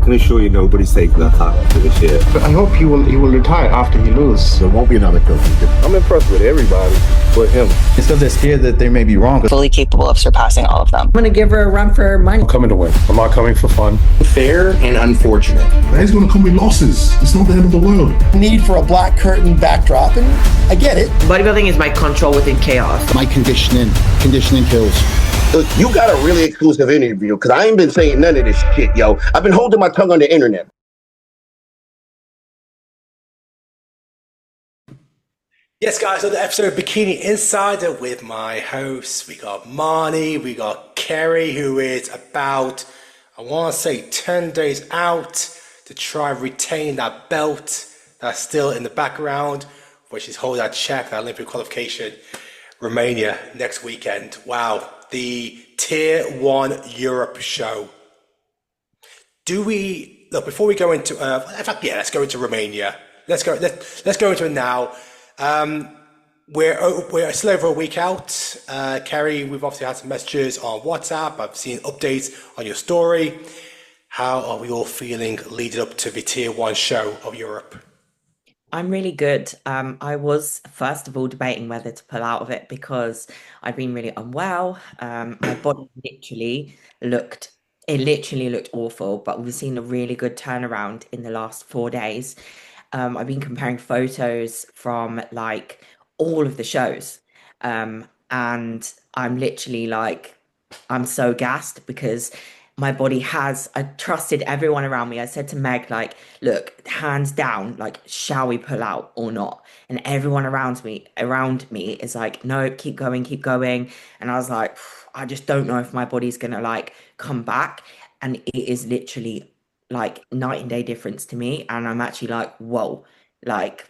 can assure you nobody's taking that hat for this year. But I hope he will retire after he loses. There won't be another coach. I'm impressed with everybody but him. It's because they're scared that they may be wrong. Fully capable of surpassing all of them. I'm going to give her a run for her money. I'm coming to win. I'm not coming for fun. Fair and unfortunate. He's going to come with losses. It's not the end of the world. Need for a black curtain backdrop, and I get it. Bodybuilding is my control within chaos. My conditioning kills. Look, you got a really exclusive interview because I ain't been saying none of this shit, yo. I've been holding my tongue on the internet. Yes, guys, another episode of Bikini Insider with my hosts. We got Marnie, we got Kerry, who is about, I want to say, 10 days out to try and retain that belt that's still in the background, where she's holding that check, that Olympia qualification, Romania next weekend. Wow, the Tier 1 Europe show. Do we, look, before we go into, in fact, yeah, let's go into Romania. Let's go into it now. We're still over a week out. Kerry, we've obviously had some messages on WhatsApp. I've seen updates on your story. How are we all feeling leading up to the Tier 1 show of Europe? I'm really good. I was first of all debating whether to pull out of it because I'd been really unwell. My body literally looked awful, but we've seen a really good turnaround in the last 4 days. I've been comparing photos from like all of the shows. And I'm literally like, I'm so gassed because my body I trusted everyone around me. I said to Meg, like, look, hands down, like, shall we pull out or not? And everyone around me is like, no, keep going. And I was like, I just don't know if my body's gonna like come back. And it is literally like night and day difference to me. And I'm actually like, whoa, like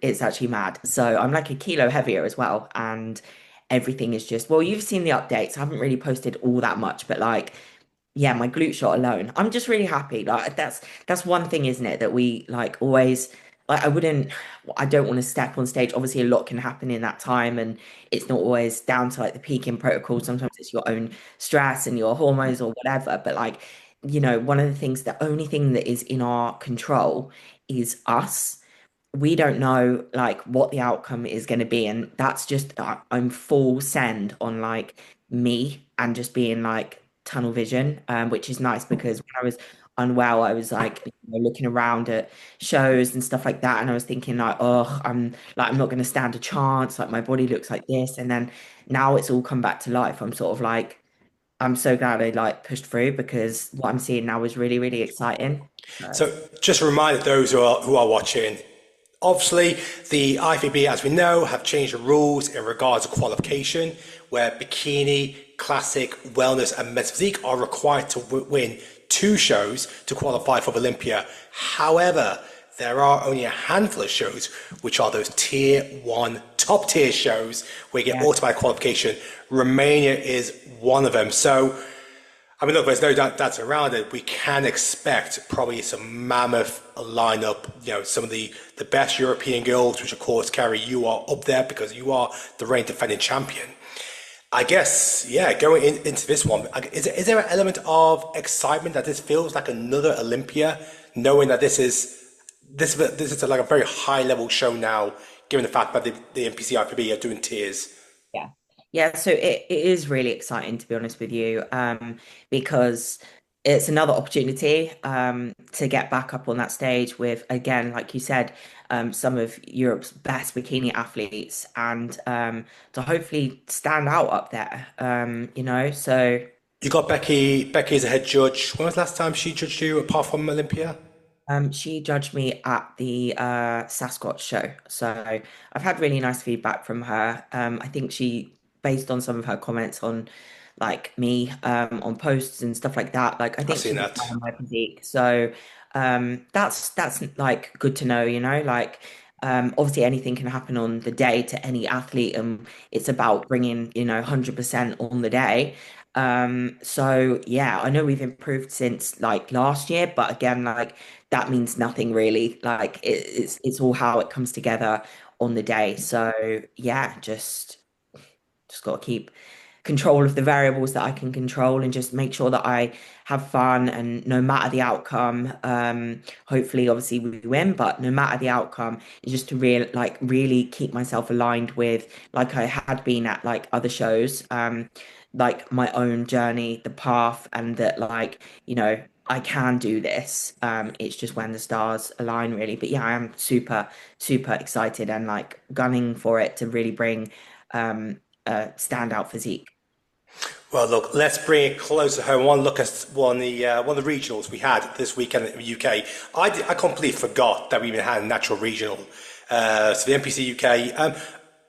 it's actually mad. So I'm like a kilo heavier as well. And everything is just, well, you've seen the updates. I haven't really posted all that much, but like, yeah, my glute shot alone, I'm just really happy. Like that's one thing, isn't it? That we like always like I don't want to step on stage. Obviously a lot can happen in that time and it's not always down to like the peaking protocol. Sometimes it's your own stress and your hormones or whatever. But like, you know, one of the things, the only thing that is in our control is us. We don't know like what the outcome is going to be. And that's just, I'm full send on like me and just being like tunnel vision, which is nice because when I was unwell, I was like, you know, looking around at shows and stuff like that. And I was thinking like, oh, I'm not going to stand a chance. Like my body looks like this. And then now it's all come back to life. I'm sort of like, I'm so glad I like pushed through because what I'm seeing now is really, really exciting. So just a reminder, those who are watching, obviously the IFBB, as we know, have changed the rules in regards to qualification, where bikini, classic, wellness and men's physique are required to win 2 shows to qualify for Olympia. However, there are only a handful of shows which are those Tier 1 top tier shows where you get automatic qualification. Romania is one of them. So, I mean, look, there's no doubt that's around it. We can expect probably some mammoth lineup, you know, some of the best European girls, which of course, Carrie, you are up there because you are the reigning defending champion. I guess, yeah, going into this one, is there an element of excitement that this feels like another Olympia, knowing that this is like a very high level show now, given the fact that the NPC IFBB are doing tiers? Yeah, so it is really exciting, to be honest with you, because it's another opportunity to get back up on that stage with, again, like you said, some of Europe's best bikini athletes and to hopefully stand out up there, you know, so. You got Becky as a head judge. When was the last time she judged you apart from Olympia? She judged me at the Sasquatch show. So I've had really nice feedback from her. I think she, based on some of her comments on like me on posts and stuff like that, like I think she's a fan of my physique. So that's like good to know, you know, like obviously anything can happen on the day to any athlete and it's about bringing, you know, 100% on the day. So yeah, I know we've improved since like last year, but again, like that means nothing really. Like it's all how it comes together on the day. So yeah, just got to keep control of the variables that I can control and just make sure that I have fun, and no matter the outcome, hopefully obviously we win, but no matter the outcome, is just to really keep myself aligned with, like I had been at like other shows, like my own journey, the path, and that, like, I can do this. It's just when the stars align, really. But yeah, I am super, super excited and like gunning for it to really bring a standout physique. Well, look, let's bring it closer home. One look at one of the regionals we had this weekend in the UK. I completely forgot that we even had a natural regional. So the NPC UK.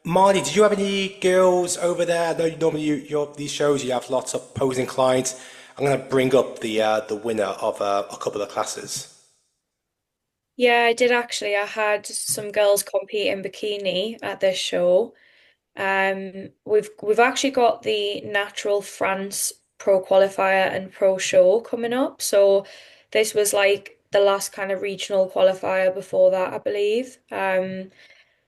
Marnie, did you have any girls over there? I know normally these shows you have lots of posing clients. I'm going to bring up the winner of a couple of classes. Yeah, I did actually. I had some girls compete in bikini at this show. We've actually got the Natural France Pro Qualifier and Pro Show coming up. So this was like the last kind of regional qualifier before that, I believe.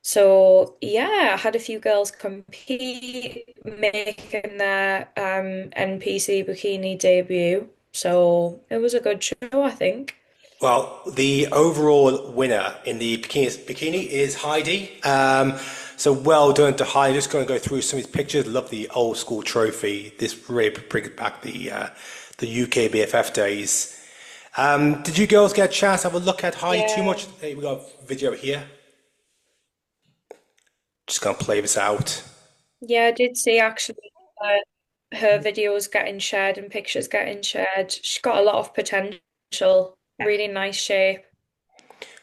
So yeah, I had a few girls compete, making their NPC bikini debut. So it was a good show, I think. Well, the overall winner in the bikini is Heidi. So well done to Heidi. Just going to go through some of these pictures. Love the old school trophy. This really brings back the UK BFF days. Did you girls get a chance to have a look at Heidi too much? Hey, we got a video here. Just going to play this out. Yeah, I did see actually her videos getting shared and pictures getting shared. She's got a lot of potential, really nice shape.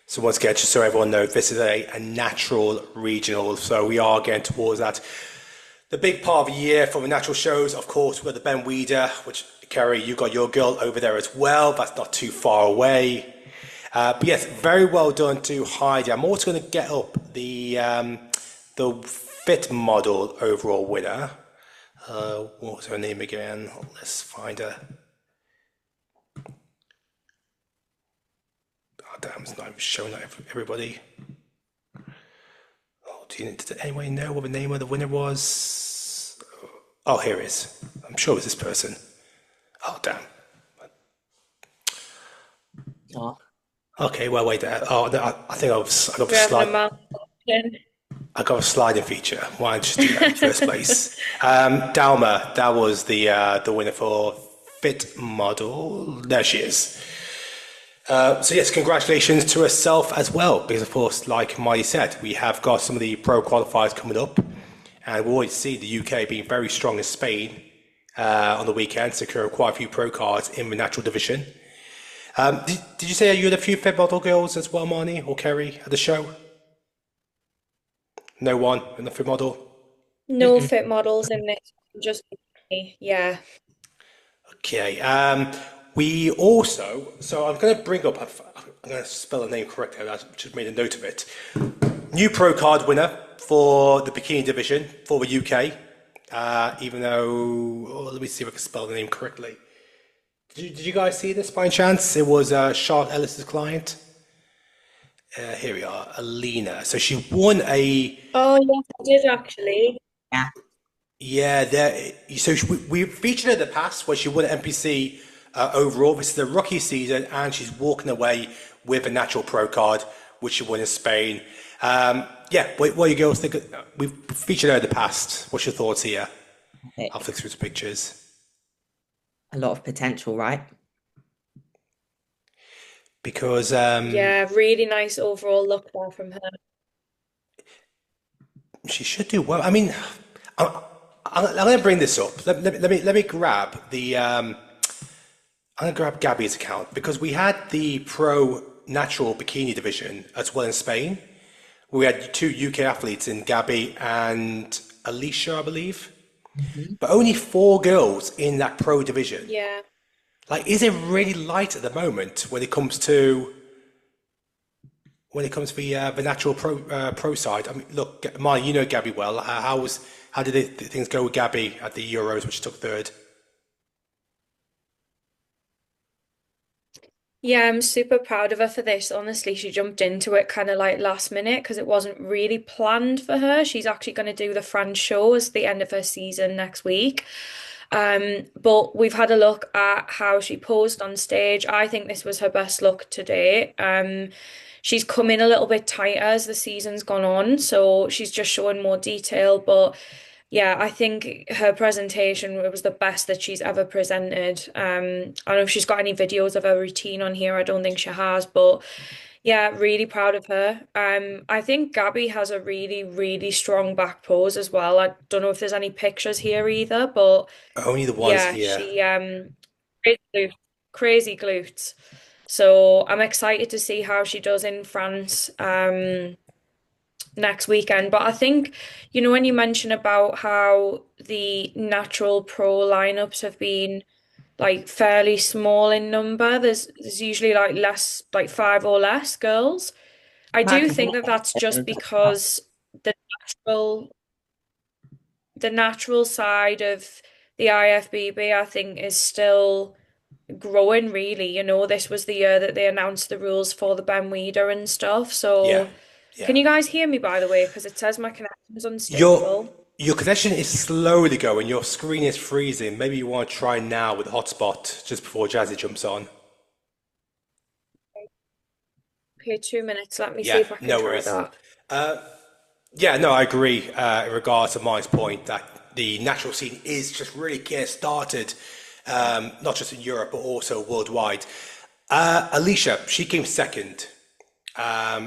So once again, just so everyone knows, this is a natural regional. So we are getting towards that. The big part of the year for the natural shows, of course, we've got the Ben Weeder, which, Kerry, you got your girl over there as well. That's not too far away. But yes, very well done to Heidi. I'm also going to get up the fit model overall winner. What was her name again? Let's find her. Oh, damn, it's not even showing that everybody. Oh, did anyone know what the name of the winner was? Oh, here it is. I'm sure it was this person. Oh, damn. Oh. Okay, well, wait there. Oh, no, I think I got the slide. I got a sliding feature. Why didn't you do that in the first place? Dalma, that was the winner for fit model. There she is. So yes, congratulations to herself as well, because of course, like Marty said, we have got some of the pro qualifiers coming up, and we always see the UK being very strong in Spain on the weekend, secure quite a few pro cards in the natural division. Did you say you had a few fit model girls as well, Marnie or Kerry, at the show? No one in the fit model? No fit models in this, just me. Yeah. Okay. We also, so I'm going to bring up, I'm going to spell the name correctly, I just made a note of it. New pro card winner for the bikini division for the UK, even though, let me see if I can spell the name correctly. Did you guys see this by any chance? It was Charlotte Ellis's client. Here we are, Alina. So she won a... Oh, yes, I did actually. Yeah. Yeah, so we featured her in the past where she won an NPC overall. This is the rookie season, and she's walking away with a natural pro card, which she won in Spain. Yeah, what do you girls think? We've featured her in the past. What's your thoughts here? I'll flick through the pictures. A lot of potential, right? Because yeah, really nice overall look there from her. She should do well. I mean, I'm going to bring this up. Let me grab the. I'm going to grab Gabby's account because we had the pro natural bikini division as well in Spain. We had two UK athletes in Gabby and Alicia, I believe, but only 4 girls in that pro division. Yeah. Like, is it really light at the moment when it comes to the natural pro side? I mean, look, Marty, you know Gabby well. How did things go with Gabby at the Euros, which took 3rd? Yeah, I'm super proud of her for this. Honestly, she jumped into it kind of like last minute because it wasn't really planned for her. She's actually going to do the France show as the end of her season next week. But we've had a look at how she posed on stage. I think this was her best look to date. She's come in a little bit tighter as the season's gone on, so she's just showing more detail. But yeah, I think her presentation was the best that she's ever presented. I don't know if she's got any videos of her routine on here. I don't think she has, but yeah, really proud of her. I think Gabby has a really, really strong back pose as well. I don't know if there's any pictures here either, but Only the ones yeah, here. she crazy glutes, crazy glutes. So I'm excited to see how she does in France next weekend. But I think, when you mention about how the natural pro lineups have been like fairly small in number, there's usually like less, like five or less girls. I do think that that's just because the natural the natural side of the IFBB, I think, is still growing really. This was the year that they announced the rules for the Ben Weeder and stuff. Yeah, So yeah. can you guys hear me, by the way? Because it says my connection's Your unstable. your connection is slowly going. Your screen is freezing. Maybe you want to try now with the hotspot just before Jazzy jumps on. Okay, 2 minutes. Let me see Yeah, if I can no try worries. that. Yeah, no, I agree in regards to Mike's point that the natural scene is just really getting started, not just in Europe but also worldwide. Alicia, she came second.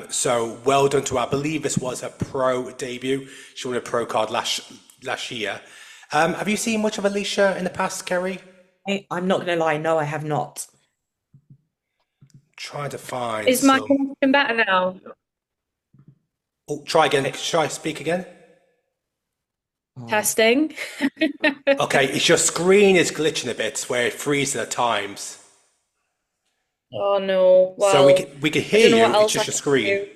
So well done to her. I believe this was her pro debut. She won a pro card last year. Have you seen much of Alicia in the past, Kerry? I'm not going to lie, no, I have not. Trying to find Is my some. connection better now? Oh, try again. Try speak again. Testing. Okay, it's your screen is glitching a bit where it freezes at times. Oh no. So we Well, can we can I hear don't know you. what It's else I just your can screen. do.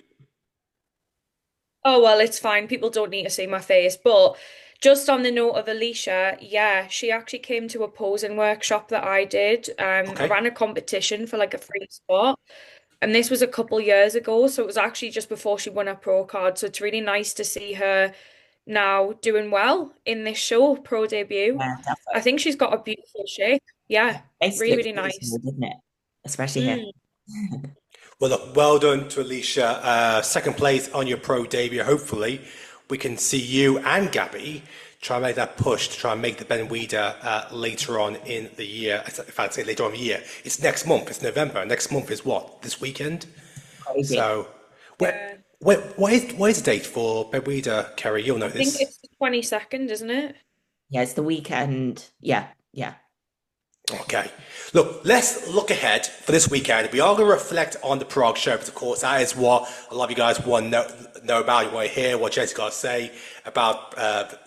Oh, well, it's fine. People don't need to see my face. But just on the note of Alicia, yeah, she actually came to a posing workshop that I did. I Okay. ran a competition for like a free spot. And this was a couple years ago. So it was actually just before she won her pro card. So it's really nice to see her now doing well in this show, pro debut. Yeah, I definitely. think she's got a beautiful shape. Yeah, Face really, looks really really nice. small, doesn't it? Especially here. Mm. Well, look, well done to Alicia. Second place on your pro debut. Hopefully, we can see you and Gabby try and make that push to try and make the Ben Weeder later on in the year. In fact, I'd say later on in the year. It's next month. It's November. Next month is what? This weekend. Crazy. So, Yeah. what is the date for Ben Weeder, Kerry? You'll know I think this. it's the 22nd, isn't it? Yeah, it's the weekend. Yeah, yeah. Okay. Look, let's look ahead for this weekend. We are going to reflect on the Prague show, because of course that is what a lot of you guys want to know about. You want to hear what Jazzy got to say about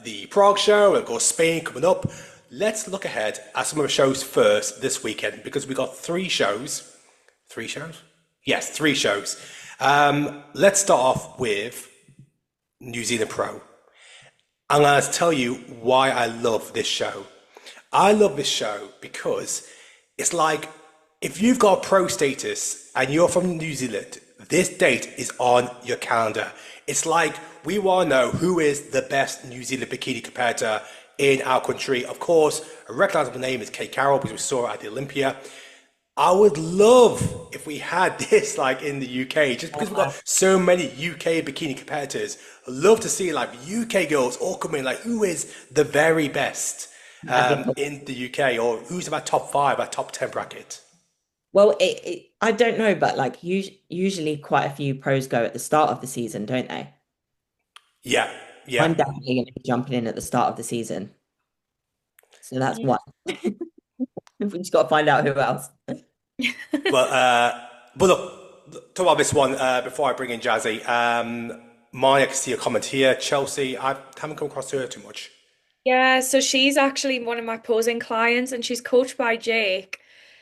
the Prague show and of course Spain coming up. Let's look ahead at some of the shows first this weekend, because we got three shows. Three shows? Yes, three shows. Let's start off with New Zealand Pro. I'm going to tell you why I love this show. I love this show because it's like if you've got pro status and you're from New Zealand, this date is on your calendar. It's like we want to know who is the best New Zealand bikini competitor in our country. Of course, a recognizable name is Kate Carroll because we saw her at the Olympia. I would love if we had this like in the UK, just because we've got so many UK bikini competitors. I'd love to see like UK girls all come in, like who is the very best in the UK, or who's about top five, our top 10 bracket. Well, I don't know, but like usually quite a few pros go at the start of the season, don't they? Yeah, yeah. I'm definitely going to be jumping in at the start of the season. So that's one. We just got to find out who else. But look, talk about this one before I bring in Jazzy. Maya, I can see a comment here. Chelsea, I haven't come across her too much. Yeah, so she's actually one of my posing clients and she's coached by Jake.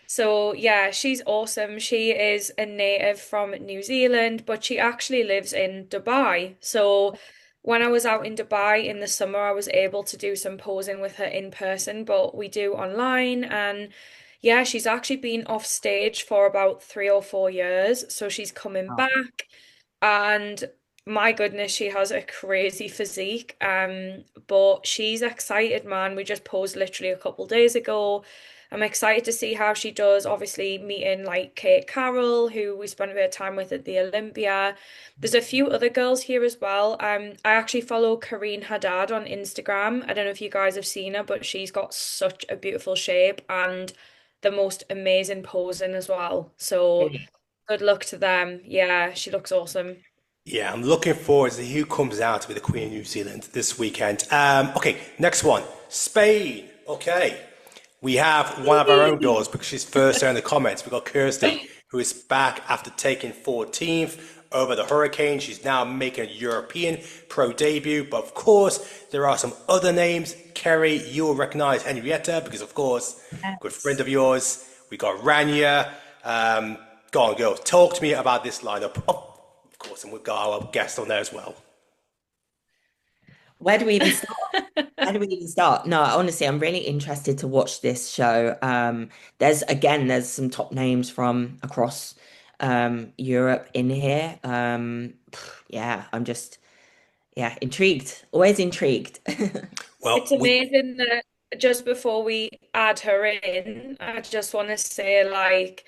So yeah, she's awesome. She is a native from New Zealand, but she actually lives in Dubai. So when I was out in Dubai in the summer, I was able to do some posing with her in person, but we do online. And Yeah, she's actually been off stage for about 3 or 4 years, so she's coming Oh, back, and my goodness, she has a crazy physique. But she's excited, man. We just posed literally a couple days ago. I'm excited to see how she does. Obviously, meeting like Kate Carroll, who we spent a bit of time with at the Olympia. There's a few other girls here as well. I actually follow Karine Haddad on Instagram. I don't know if you guys have seen her, but she's got such a beautiful shape and the most amazing posing as well. So really? good luck to them. Yeah, she looks awesome. Yeah, I'm looking forward to who comes out to be the Queen of New Zealand this weekend. Okay, next one. Spain. Okay. We have one of our own girls because she's first there in the comments. We've got Kirsty, who is back after taking 14th over the Hurricane. She's now making a European pro debut. But of course, there are some other names. Kerry, you'll recognize Henrietta because, of course, good friend of yours. We got Rania. Go on, girls. Talk to me about this lineup. Oh, of course, and we've got our guest on there as well. Where do we even start? How do we even start? No, honestly, I'm really interested to watch this show. There's some top names from across Europe in here. Yeah, I'm just intrigued. Always intrigued. Well, It's amazing that just before we add her in, I just want to say, like,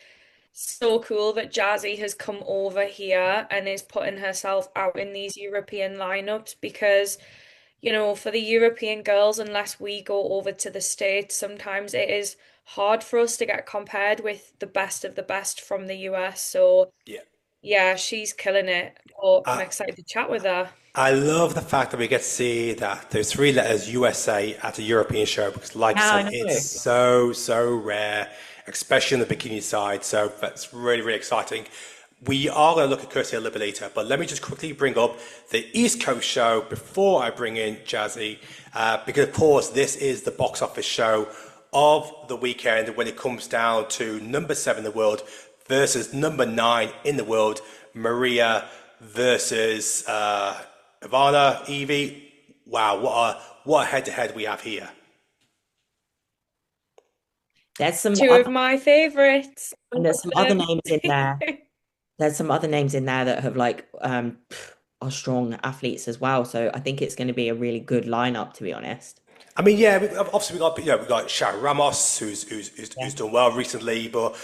so cool that Jazzy has come over here and is putting herself out in these European lineups because, for the European girls, unless we go over to the States, sometimes it is hard for us to get compared with the best of the best from the US. So, yeah. yeah, she's killing it. But I'm Uh, excited to chat with her. I love the fact that we get to see that there's three letters USA at a European show because, like Yeah, I I said, know. it's so rare, especially on the bikini side. So that's really, really exciting. We are going to look at Kirsty a little bit later, but let me just quickly bring up the East Coast show before I bring in Jazzy, because, of course, this is the box office show of the weekend when it comes down to number 7 in the world versus number 9 in the world, Maria versus Ivana, Evie. Wow, what a head-to-head we have here. There's some Two of other my favorites. and there's some other names in there. There's some other names in there that have are strong athletes as well. So I think it's going to be a really good lineup, to be honest. I mean, yeah, obviously we got Sharon Ramos, who's done well recently, but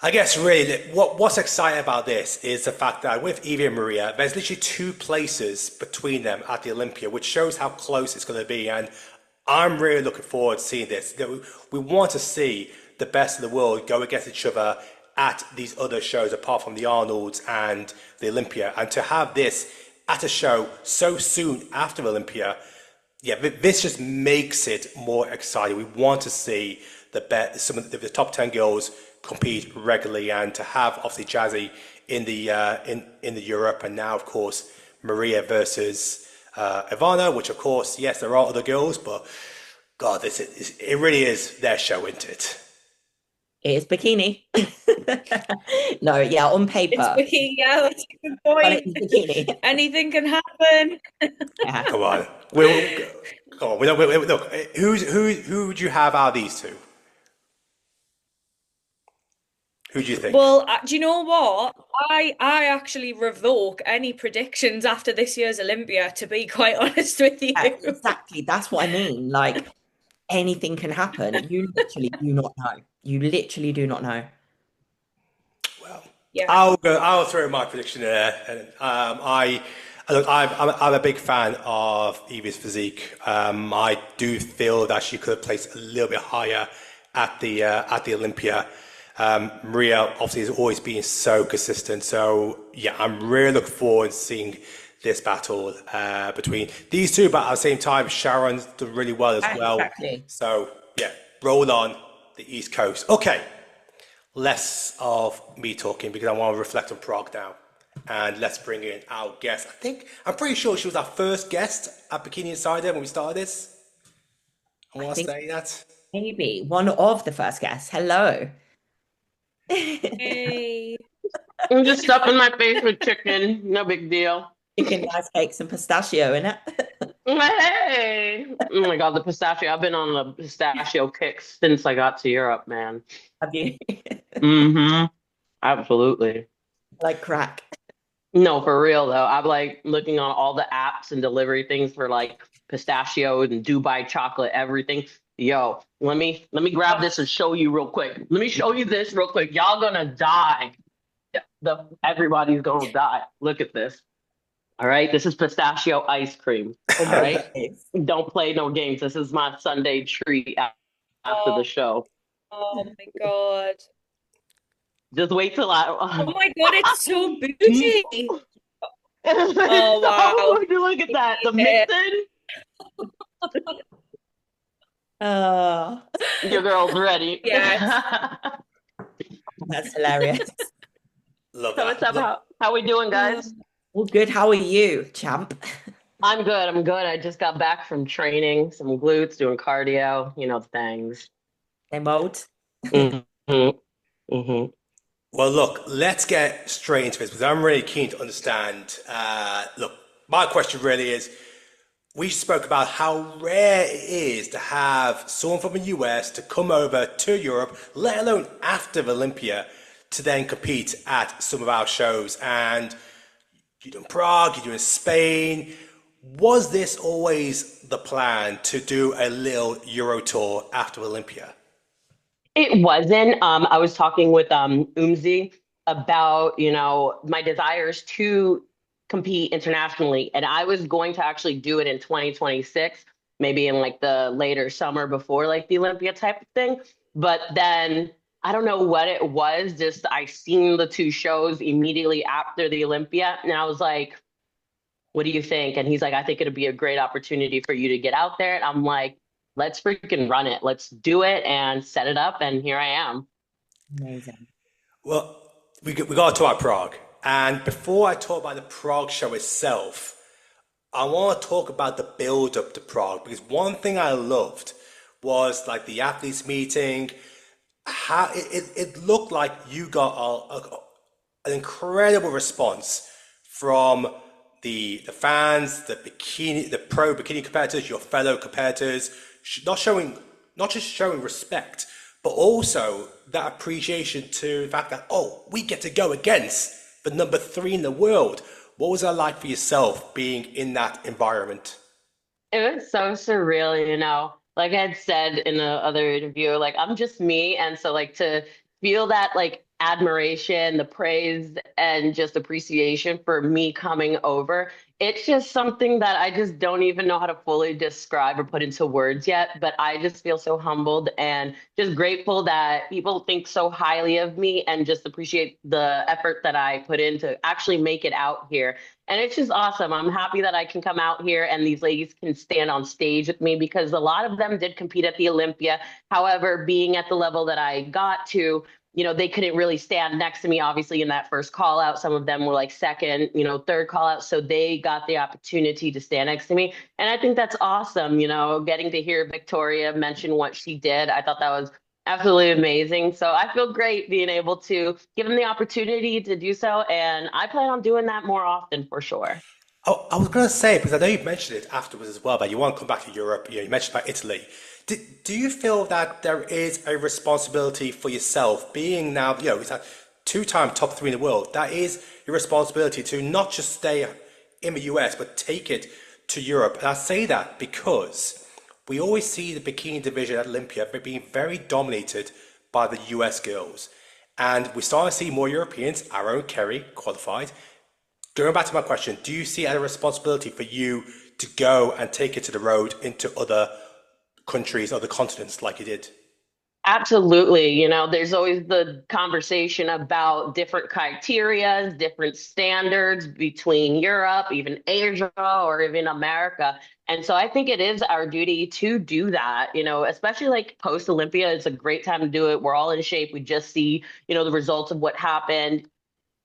I guess really what's exciting about this is the fact that with Evie and Maria, there's literally 2 places between them at the Olympia, which shows how close it's going to be. And I'm really looking forward to seeing this. We want to see the best of the world go against each other at these other shows, apart from the Arnolds and the Olympia. And to have this at a show so soon after Olympia, yeah, this just makes it more exciting. We want to see some of the top 10 girls compete regularly, and to have obviously Jazzy in the in the Europe, and now of course Maria versus Ivana, which of course, yes, there are other girls, but God, it really is their show, isn't it? It is bikini. No, yeah, on It's paper, bikini, yeah, that's a good but it point. is bikini. Anything can happen. Yeah. Come on, come on. Look, who would you have out of these two? Who do you think? Well, do you know what? I actually revoke any predictions after this year's Olympia, to be quite honest with you. Yeah, exactly. That's what I mean. Like anything can happen. You literally do not know. You literally do not know. Well, Yeah. I'll throw my prediction there. And I'm a big fan of Evie's physique. I do feel that she could have placed a little bit higher at the Olympia. Maria obviously has always been so consistent. So yeah, I'm really looking forward to seeing this battle between these two. But at the same time, Sharon's done really well as well. Exactly. So yeah, roll on the East Coast. Okay, less of me talking because I want to reflect on Prague now. And let's bring in our guest. I'm pretty sure she was our first guest at Bikini Insider when we started this. I want to say that. Maybe one of the first guests. Hello. Hey. I'm just stuffing my face with chicken. No big deal. Chicken rice cakes and pistachio in it. Hey! Oh my God, the pistachio. I've been on a pistachio kick since I got to Europe, man. Have you? Mm-hmm. Absolutely. Like crack. No, for real though. I'm like looking on all the apps and delivery things for like pistachio and Dubai chocolate, everything. Yo, let me grab this and show you real quick. Let me show you this real quick. Y'all gonna die. Everybody's gonna die. Look at this. All right, this is pistachio ice cream. Oh All my right, days. don't play no games. This is my Sunday treat after the Oh, show. oh my God. Just wait till Oh I. my God, it's so bougie. Oh, wow. Look at that. The Yeah. mixing. Oh, Your girl's ready. Yes. that's hilarious. Love So what's that. up? How we doing, guys? Well, good. How are you, champ? I'm good. I'm good. I just got back from training, some glutes, doing cardio, things. Same old. Mm-hmm. Mm-hmm. Well, look, let's get straight into this because I'm really keen to understand. Look, my question really is, we spoke about how rare it is to have someone from the US to come over to Europe, let alone after Olympia, to then compete at some of our shows. And you're doing Prague, you're doing Spain. Was this always the plan to do a little Euro tour after Olympia? It wasn't. I was talking with Umzi about, my desires to compete internationally, and I was going to actually do it in 2026, maybe in like the later summer before like the Olympia type of thing. But then I don't know what it was, just I seen the two shows immediately after the Olympia, and I was like, what do you think? And he's like, I think it'd be a great opportunity for you to get out there. And I'm like, let's freaking run it. Let's do it and set it up. And here I am. Amazing. Well, we got to talk about Prague. And before I talk about the Prague show itself, I want to talk about the build up to Prague because one thing I loved was like the athletes meeting. How it looked like you got an incredible response from the fans, the pro bikini competitors, your fellow competitors, not just showing respect, but also that appreciation to the fact that we get to go against the number 3 in the world. What was that like for yourself being in that environment? It was so surreal. Like I had said in the other interview, like I'm just me. And so like to feel that like admiration, the praise and just appreciation for me coming over, it's just something that I just don't even know how to fully describe or put into words yet. But I just feel so humbled and just grateful that people think so highly of me and just appreciate the effort that I put in to actually make it out here. And it's just awesome. I'm happy that I can come out here and these ladies can stand on stage with me because a lot of them did compete at the Olympia. However, being at the level that I got to, they couldn't really stand next to me, obviously, in that first call out. Some of them were like second, third call out. So they got the opportunity to stand next to me. And I think that's awesome, getting to hear Victoria mention what she did. I thought that was absolutely amazing. So I feel great being able to give them the opportunity to do so. And I plan on doing that more often for sure. Oh, I was going to say, because I know you've mentioned it afterwards as well, that you want to come back to Europe. You mentioned about Italy. Do you feel that there is a responsibility for yourself, being now, it's a 2-time top 3 in the world? That is your responsibility to not just stay in the US, but take it to Europe. And I say that because we always see the bikini division at Olympia being very dominated by the US girls. And we're starting to see more Europeans, our own Kerry, qualified. Going back to my question, do you see it as a responsibility for you to go and take it to the road into other countries, other continents like you did? Absolutely. There's always the conversation about different criteria, different standards between Europe, even Asia, or even America. And so I think it is our duty to do that, especially like post Olympia. It's a great time to do it. We're all in shape. We just see, the results of what happened.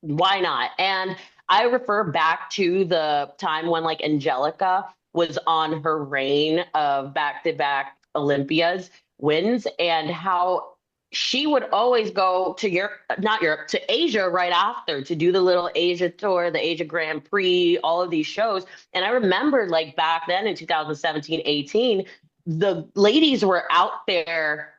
Why not? And I refer back to the time when like Angelica was on her reign of back-to-back Olympias wins and how she would always go to Europe, not Europe, to Asia right after to do the little Asia tour, the Asia Grand Prix, all of these shows. And I remember like back then in 2017, 18, the ladies were out there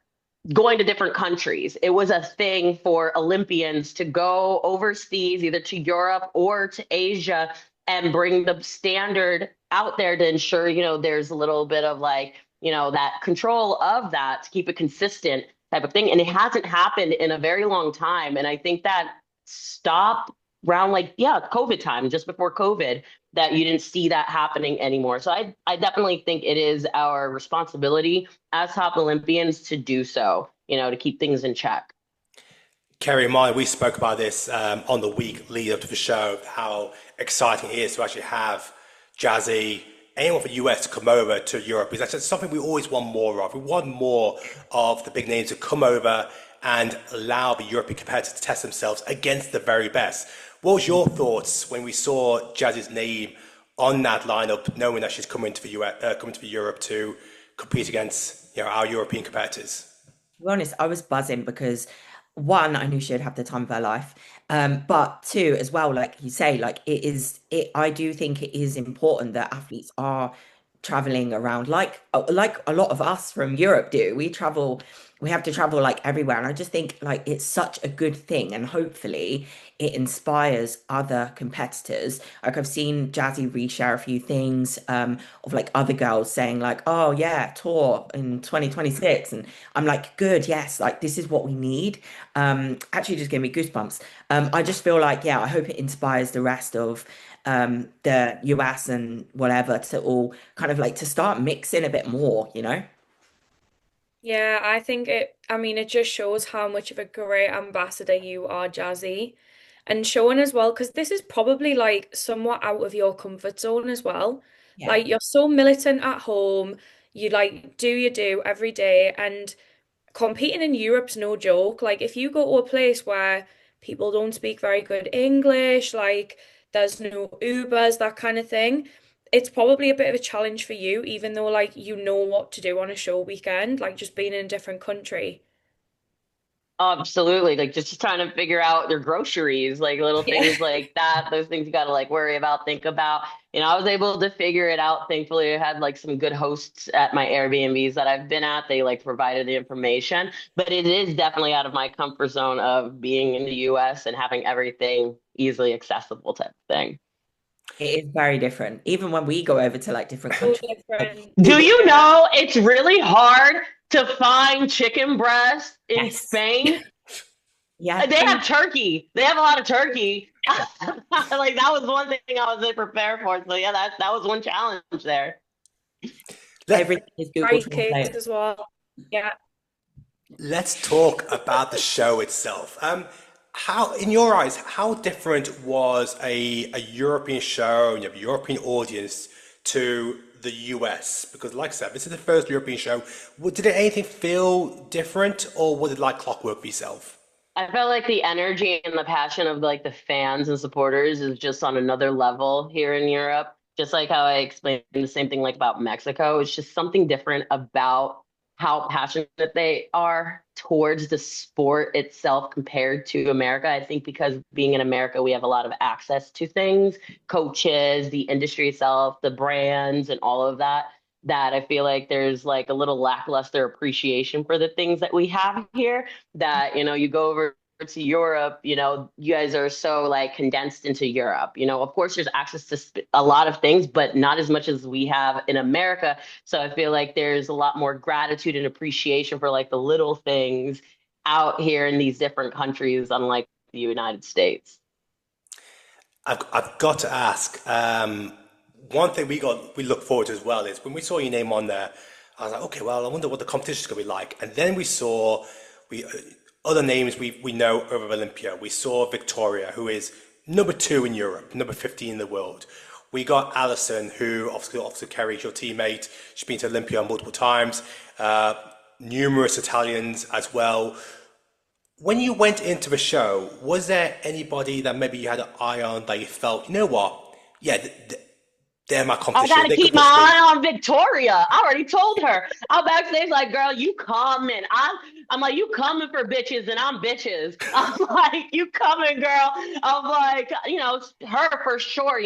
going to different countries. It was a thing for Olympians to go overseas, either to Europe or to Asia, and bring the standard out there to ensure, there's a little bit of like, that control of that to keep it consistent type of thing. And it hasn't happened in a very long time. And I think that stopped around COVID time, just before COVID, that you didn't see that happening anymore. So I definitely think it is our responsibility as top Olympians to do so, to keep things in check. Kerry and Molly, we spoke about this on the week lead up to the show, how exciting it is to actually have Jazzy, anyone from the US to come over to Europe. Because that's something we always want more of. We want more of the big names to come over and allow the European competitors to test themselves against the very best. What was your thoughts when we saw Jazzy's name on that lineup, knowing that she's coming to the coming to Europe to compete against our European competitors? To be honest, I was buzzing because one, I knew she'd have the time of her life. But two, as well, like you say, I do think it is important that athletes are traveling around like a lot of us from Europe do. We have to travel like everywhere. And I just think like it's such a good thing. And hopefully it inspires other competitors. Like I've seen Jazzy reshare a few things of like other girls saying like, oh yeah, tour in 2026. And I'm like, good, yes, like this is what we need. Actually just gave me goosebumps. I just feel like, yeah, I hope it inspires the rest of the US and whatever to all kind of like to start mixing a bit more, Yeah, I think it just shows how much of a great ambassador you are, Jazzy. And showing as well, because this is probably like somewhat out of your comfort zone as well. Yeah. Like you're so militant at home, you like do you do every day, and competing in Europe's no joke. Like if you go to a place where people don't speak very good English, like there's no Ubers, that kind of thing, it's probably a bit of a challenge for you, even though like you know what to do on a show weekend, like just being in a different country. Absolutely. Like just trying to figure out their groceries, like little things like that. Those things you got to like worry about, think about. I was able to figure it out. Thankfully, I had like some good hosts at my Airbnbs that I've been at. They like provided the information, but it is definitely out of my comfort zone of being in the US and having everything easily accessible type of thing. It is very different. Even when we go over to like different countries. Do you know it's really hard to find chicken breast in Spain? Yeah. They have turkey. They have a lot of turkey. Like that was one thing I was prepared for. So yeah, that was one challenge there. Everything is Google Translate as well. Yeah. Let's talk about the show itself. How, in your eyes, how different was a European show, European audience to the US? Because like I said, this is the first European show. Did anything feel different, or was it like clockwork for yourself? I felt like the energy and the passion of like the fans and supporters is just on another level here in Europe. Just like how I explained the same thing like about Mexico. It's just something different about how passionate they are towards the sport itself compared to America. I think because being in America, we have a lot of access to things, coaches, the industry itself, the brands and all of that, that I feel like there's like a little lackluster appreciation for the things that we have here, that, you go over to Europe, you guys are so like condensed into Europe. Of course, there's access to a lot of things, but not as much as we have in America. So I feel like there's a lot more gratitude and appreciation for like the little things out here in these different countries, unlike the United States. I've got to ask, one thing we look forward to as well is when we saw your name on there, I was like, okay, well, I wonder what the competition is going to be like. And then we saw other names we know over Olympia. We saw Victoria, who is number 2 in Europe, number 15 in the world. We got Alison, who obviously Kerry, your teammate. She's been to Olympia multiple times. Numerous Italians as well. When you went into the show, was there anybody that maybe you had an eye on that you felt, you know what? Yeah, They're my I competition. gotta They could keep my push me. eye on Victoria. I already told her. I'm backstage like, girl, you coming. I'm like, you coming for bitches and I'm bitches. I'm like, you coming, girl. I'm like, her for sure,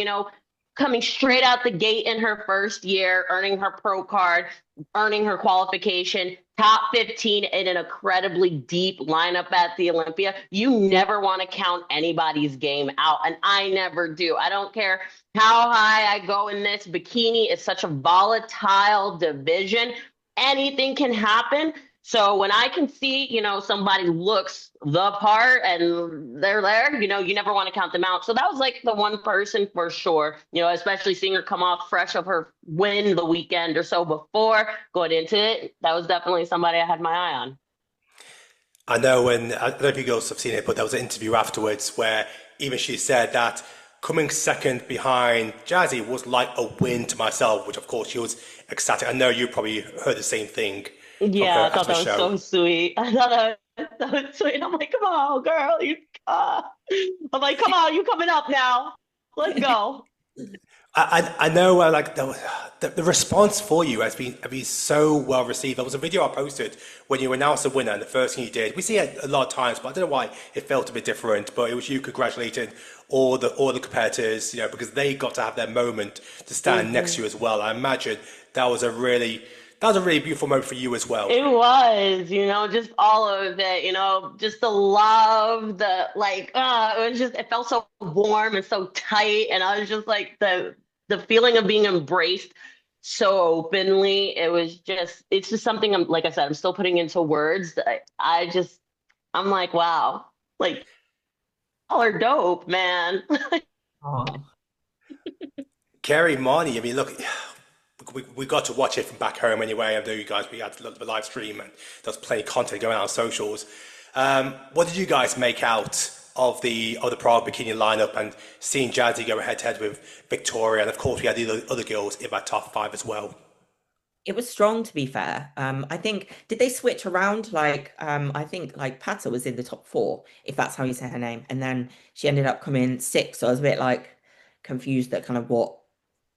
coming straight out the gate in her first year, earning her pro card, earning her qualification, top 15 in an incredibly deep lineup at the Olympia. You never want to count anybody's game out. And I never do. I don't care how high I go in this. Bikini is such a volatile division. Anything can happen. So when I can see, somebody looks the part and they're there, you never want to count them out. So that was like the one person for sure, especially seeing her come off fresh of her win the weekend or so before going into it. That was definitely somebody I had my eye on. I know, and I don't know if you girls have seen it, but there was an interview afterwards where even she said that coming second behind Jazzy was like a win to myself, which of course she was ecstatic. I know you probably heard the same thing from Yeah, her I thought after the that was show. so sweet. I thought that was sweet. I'm like, come on, girl. I'm like, come on, you coming up now. Let's go. I know, like the response for you has been so well received. There was a video I posted when you announced the winner, and the first thing you did. We see it a lot of times, but I don't know why it felt a bit different. But it was you congratulating all the competitors, because they got to have their moment to stand next to you as well. I imagine that was a really beautiful moment for you as well. It was, just all of it, just the love, it felt so warm and so tight. And I was just like the feeling of being embraced so openly. It's just something like I said, I'm still putting into words. I'm like, wow, like, y'all are dope, man. Kerry, Marnie, I mean, look, we got to watch it from back home anyway. I know you guys, we had the live stream and there's plenty of content going out on socials. What did you guys make out of the Prague bikini lineup and seeing Jazzy go head to head with Victoria? And of course, we had the other girls in that top five as well. It was strong, to be fair. I think, did they switch around? I think like Pata was in the top four, if that's how you say her name, and then she ended up coming sixth. So I was a bit like confused at kind of what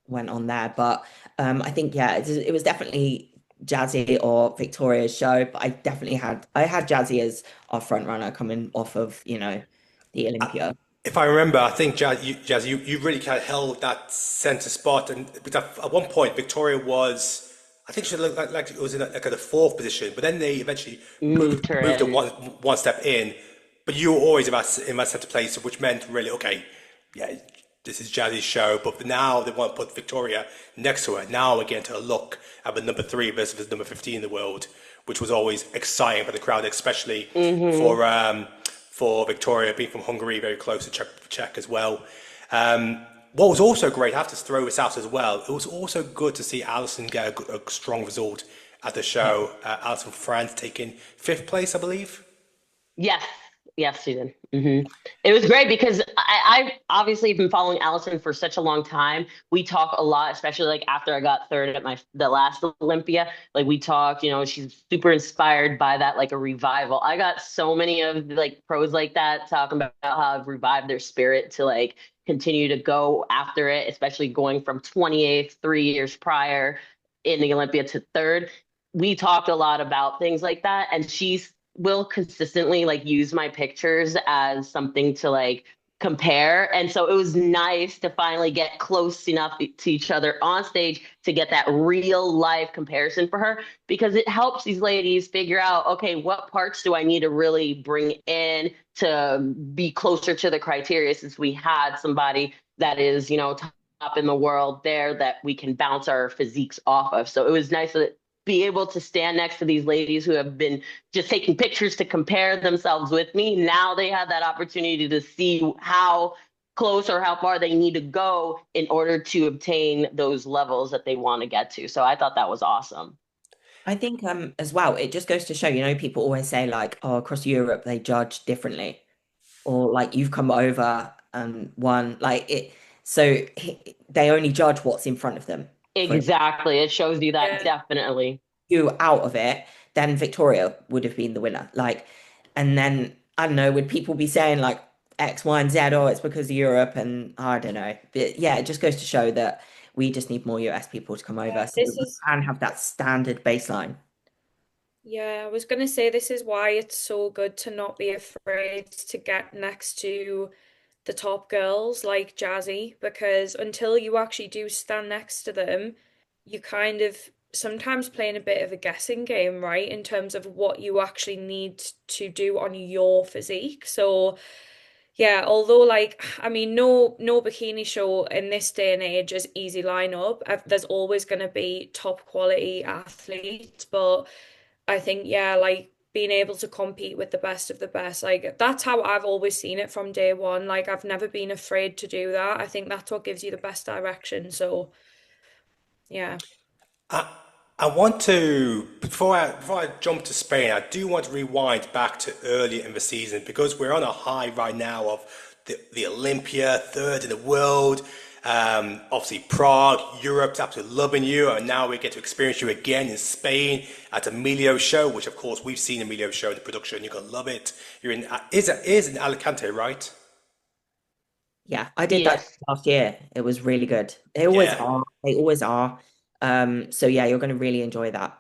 went on there. But I think it was definitely Jazzy or Victoria's show. But I had Jazzy as our front runner coming off of the Olympia. If I remember, I think Jazzy, you really kind of held that center spot, and because at one point Victoria was. I think she looked like it was in the fourth position, but then they eventually moved her her in. one step in. But you were always in that center place, which meant really, okay, yeah, this is Jazzy's show. But now they want to put Victoria next to her. Now we're getting to a look at the number 3 versus number 15 in the world, which was always exciting for the crowd, especially for Victoria being from Hungary, very close to Czech as well. What was also great, I have to throw this out as well, it was also good to see Alison get a strong result at the show. Alison France taking 5th place, I believe. Yes, she did. It was great because I obviously been following Allison for such a long time. We talk a lot, especially like after I got third at the last Olympia. Like we talked, she's super inspired by that, like a revival. I got so many of like pros like that talking about how I've revived their spirit to like continue to go after it, especially going from 28th 3 years prior in the Olympia to third. We talked a lot about things like that, and she's will consistently like use my pictures as something to like compare. And so it was nice to finally get close enough to each other on stage to get that real life comparison for her, because it helps these ladies figure out, okay, what parts do I need to really bring in to be closer to the criteria, since we had somebody that is, top in the world there that we can bounce our physiques off of. So it was nice to be able to stand next to these ladies who have been just taking pictures to compare themselves with me. Now they have that opportunity to see how close or how far they need to go in order to obtain those levels that they want to get to. So I thought that was awesome. I think as well, it just goes to show, people always say like, oh, across Europe they judge differently, or like you've come over and won, like it. So they only judge what's in front of them. Exactly. It shows you that definitely. You out of it, then Victoria would have been the winner. Like, and then I don't know, would people be saying like X, Y, and Z, or it's because of Europe, and I don't know. But yeah, it just goes to show that We just need more US people to come over so This we is can have that standard baseline. Yeah, I was gonna say this is why it's so good to not be afraid to get next to the top girls like Jazzy, because until you actually do stand next to them, you kind of sometimes playing a bit of a guessing game, right? In terms of what you actually need to do on your physique. So yeah, although like I mean no bikini show in this day and age is easy lineup. There's always going to be top quality athletes, but I think yeah, like being able to compete with the best of the best, like that's how I've always seen it from day one. Like I've never been afraid to do that. I think that's what gives you the best direction. So yeah. I, I want to before I jump to Spain, I do want to rewind back to earlier in the season because we're on a high right now of the Olympia, third in the world. Obviously Prague, Europe's absolutely loving you, and now we get to experience you again in Spain at Emilio's show, which of course we've seen Emilio's show in the production. You're gonna love it. You're in is in Alicante, right? Yeah, I did that Yes. last year. It was really good. They always Yeah. are. They always are. So yeah, you're going to really enjoy that.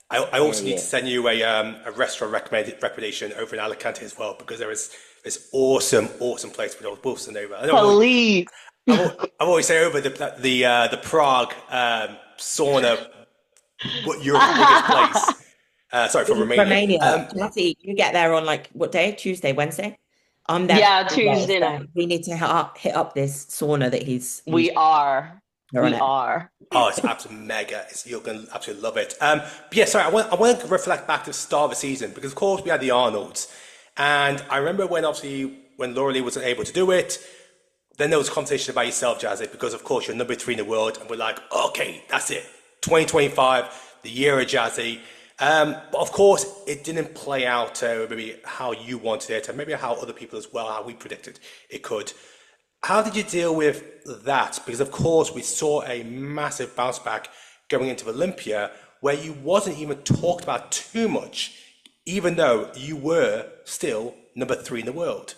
I Yeah, also need yeah. to send you a restaurant recommendation over in Alicante as well because there is this awesome place for those Wolves and over. I know Please. I've always say over the Prague sauna, what Europe's biggest place. Sorry for This is Romania. Romania. Jazzy, you get there on like what day? Tuesday, Wednesday? I'm there Yeah, Friday, Tuesday so night. we need to hit up this sauna that he's We are. on We it. are. Oh, it's absolutely mega. You're going to absolutely love it. But yeah, sorry, I want to reflect back to the start of the season because, of course, we had the Arnolds. And I remember when Laura Lee wasn't able to do it, then there was a conversation about yourself, Jazzy, because, of course, you're number 3 in the world. And we're like, okay, that's it. 2025, the year of Jazzy. But, of course, it didn't play out maybe how you wanted it and maybe how other people as well, how we predicted it could. How did you deal with that? Because of course we saw a massive bounce back going into Olympia where you wasn't even talked about too much, even though you were still number 3 in the world.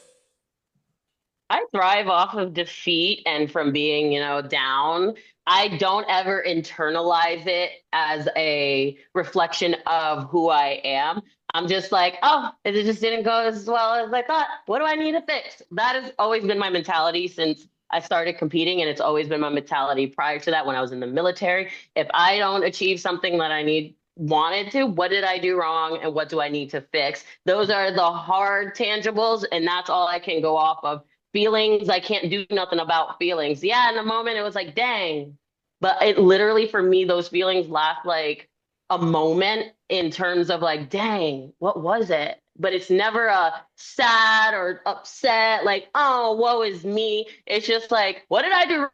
I thrive off of defeat and from being, down. I don't ever internalize it as a reflection of who I am. I'm just like, oh, it just didn't go as well as I thought. What do I need to fix? That has always been my mentality since I started competing, and it's always been my mentality prior to that when I was in the military. If I don't achieve something that I wanted to, what did I do wrong and what do I need to fix? Those are the hard tangibles, and that's all I can go off of. Feelings, I can't do nothing about feelings. Yeah, in the moment it was like, dang. But it literally, for me, those feelings last like a moment in terms of like, dang, what was it? But it's never a sad or upset, like, oh, woe is me. It's just like, what did I do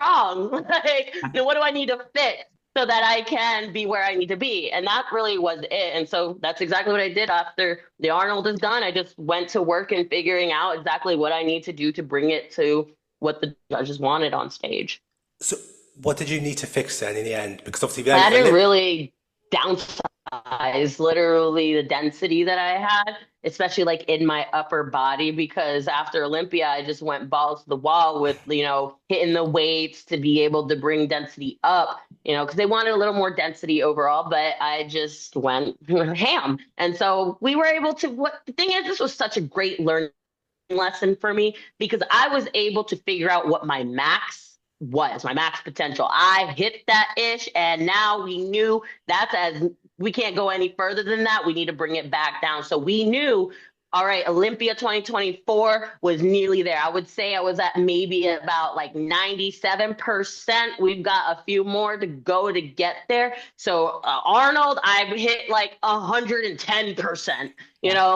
wrong? Like, what do I need to fix so that I can be where I need to be? And that really was it. And so that's exactly what I did after the Arnold is done. I just went to work and figuring out exactly what I need to do to bring it to what the judges wanted on stage. So what did you need to fix then in the end? Because obviously I didn't really downsize literally the density that I had, especially like in my upper body, because after Olympia, I just went balls to the wall with, hitting the weights to be able to bring density up, because they wanted a little more density overall, but I just went ham. And so we were able to, what the thing is, this was such a great learning lesson for me because I was able to figure out what my max was, my max potential. I hit that ish, and now we knew that's as we can't go any further than that. We need to bring it back down. So we knew, all right, Olympia 2024 was nearly there. I would say I was at maybe about like 97%. We've got a few more to go to get there. So Arnold, I've hit like 110%,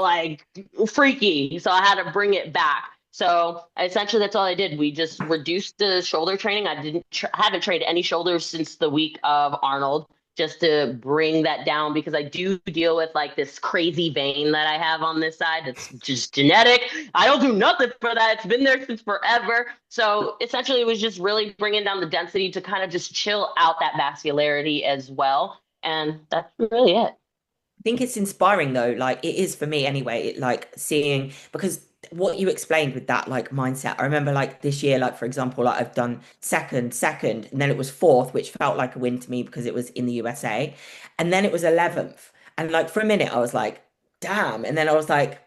like freaky. So I had to bring it back. So essentially, that's all I did. We just reduced the shoulder training. I haven't trained any shoulders since the week of Arnold, just to bring that down because I do deal with like this crazy vein that I have on this side. That's just genetic. I don't do nothing for that. It's been there since forever. So essentially, it was just really bringing down the density to kind of just chill out that vascularity as well. And that's really it. I think it's inspiring though, like it is for me anyway, like seeing because what you explained with that like mindset. I remember like this year, like for example, like I've done second, and then it was fourth, which felt like a win to me because it was in the USA, and then it was 11th, and like for a minute I was like, damn, and then I was like,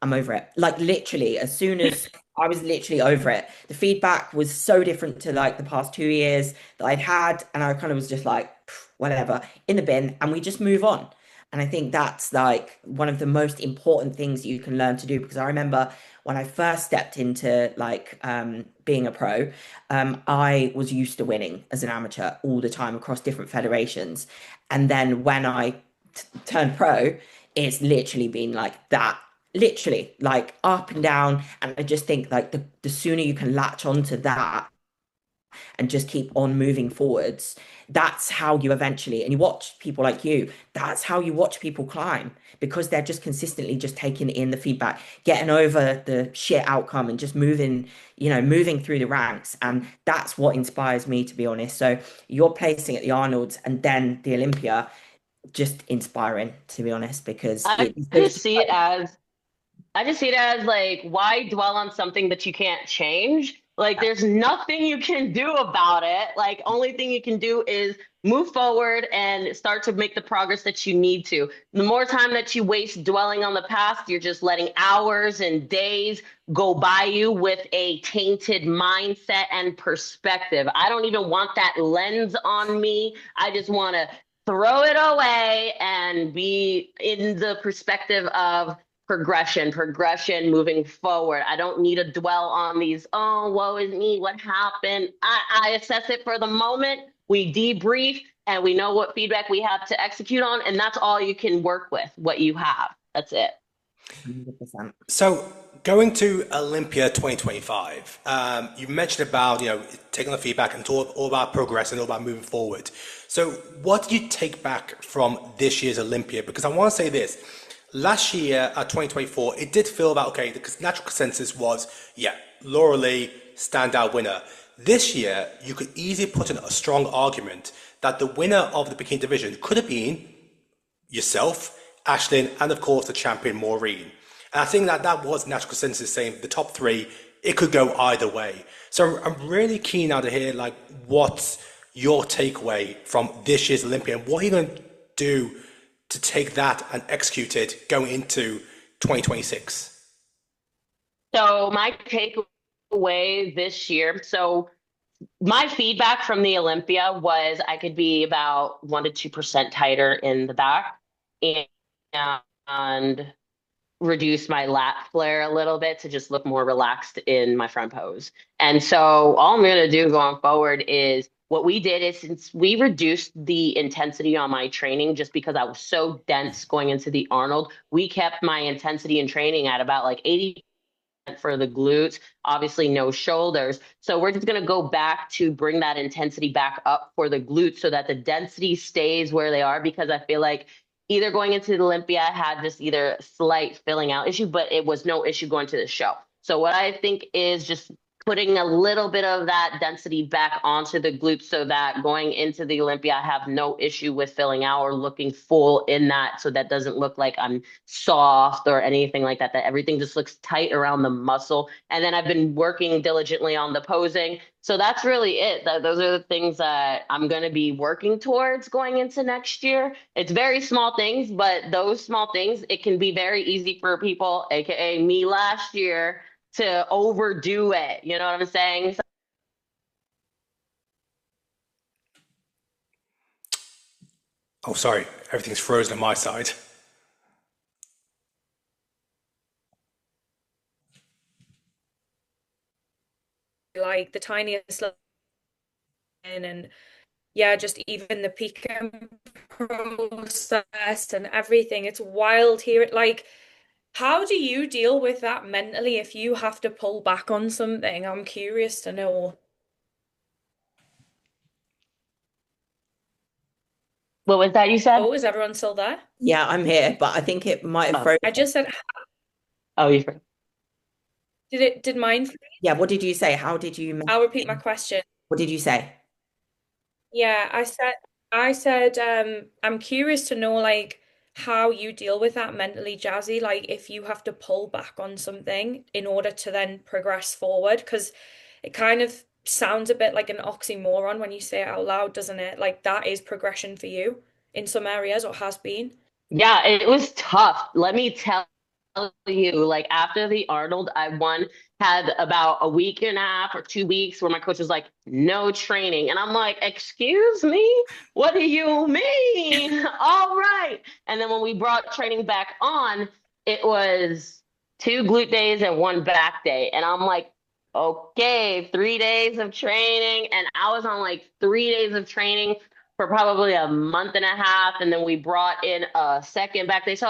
I'm over it. Like literally, as soon as I was literally over it, the feedback was so different to like the past 2 years that I'd had, and I kind of was just like, whatever, in the bin, and we just move on. And I think that's like one of the most important things you can learn to do because I remember when I first stepped into like being a pro, I was used to winning as an amateur all the time across different federations, and then when I turned pro, it's literally been like that, literally like up and down. And I just think like the sooner you can latch onto that and just keep on moving forwards, that's how you eventually, and you watch people like you, that's how you watch people climb because they're just consistently just taking in the feedback, getting over the shit outcome and just moving, moving through the ranks. And that's what inspires me, to be honest. So you're placing at the Arnolds and then the Olympia, just inspiring, to be honest, because I just see it as like, why dwell on something that you can't change? Like, there's nothing you can do about it. Like, only thing you can do is move forward and start to make the progress that you need to. The more time that you waste dwelling on the past, you're just letting hours and days go by you with a tainted mindset and perspective. I don't even want that lens on me. I just want to throw it away and be in the perspective of progression, moving forward. I don't need to dwell on these, oh, woe is me, what happened? I assess it for the moment. We debrief and we know what feedback we have to execute on. And that's all you can work with, what you have. That's it. 100%. So going to Olympia 2025, you mentioned about, taking the feedback and it's all about progress and all about moving forward. So what do you take back from this year's Olympia? Because I want to say this. Last year at 2024, it did feel that, okay, the natural consensus was, yeah, Laura Lee, standout winner. This year, you could easily put in a strong argument that the winner of the bikini division could have been yourself, Ashlyn, and of course the champion Maureen. And I think that was natural consensus saying the top three, it could go either way. So I'm really keen now to hear like what's your takeaway from this year's Olympia and what are you going to do to take that and execute it going into 2026? So my takeaway this year, so my feedback from the Olympia was I could be about 1% to 2% tighter in the back and reduce my lat flare a little bit to just look more relaxed in my front pose. And so all I'm going to do going forward is what we did is since we reduced the intensity on my training just because I was so dense going into the Arnold, we kept my intensity in training at about like 80% for the glutes, obviously no shoulders. So we're just going to go back to bring that intensity back up for the glutes so that the density stays where they are, because I feel like either going into the Olympia I had just either slight filling out issue, but it was no issue going to the show. So what I think is just putting a little bit of that density back onto the glutes so that going into the Olympia, I have no issue with filling out or looking full in that. So that doesn't look like I'm soft or anything like that, that everything just looks tight around the muscle. And then I've been working diligently on the posing. So that's really it. Those are the things that I'm going to be working towards going into next year. It's very small things, but those small things, it can be very easy for people, AKA me last year, to overdo it. You know what I'm saying? Oh, sorry. Everything's frozen on my side. Like the tiniest little and yeah, just even the peaking process and everything. It's wild here. Like, how do you deal with that mentally if you have to pull back on something? I'm curious to know. What was that you said? Oh, is everyone still there? Yeah, I'm here, but I think it might have frozen. I just said, Oh, you forgot. did mine freeze? Yeah, what did you say? How did you? I'll repeat my question. What did you say? Yeah, I said, I'm curious to know, like, how you deal with that mentally, Jazzy, like if you have to pull back on something in order to then progress forward, because it kind of sounds a bit like an oxymoron when you say it out loud, doesn't it? Like that is progression for you in some areas, or has been. Yeah, it was tough. Let me tell you, like after the Arnold, I won, had about a week and a half or 2 weeks where my coach was like, no training. And I'm like, excuse me? What do you mean? All right. And then when we brought training back on, it was 2 glute days and 1 back day. And I'm like, okay, 3 days of training. And I was on like 3 days of training for probably a month and a half, and then we brought in a second back day. So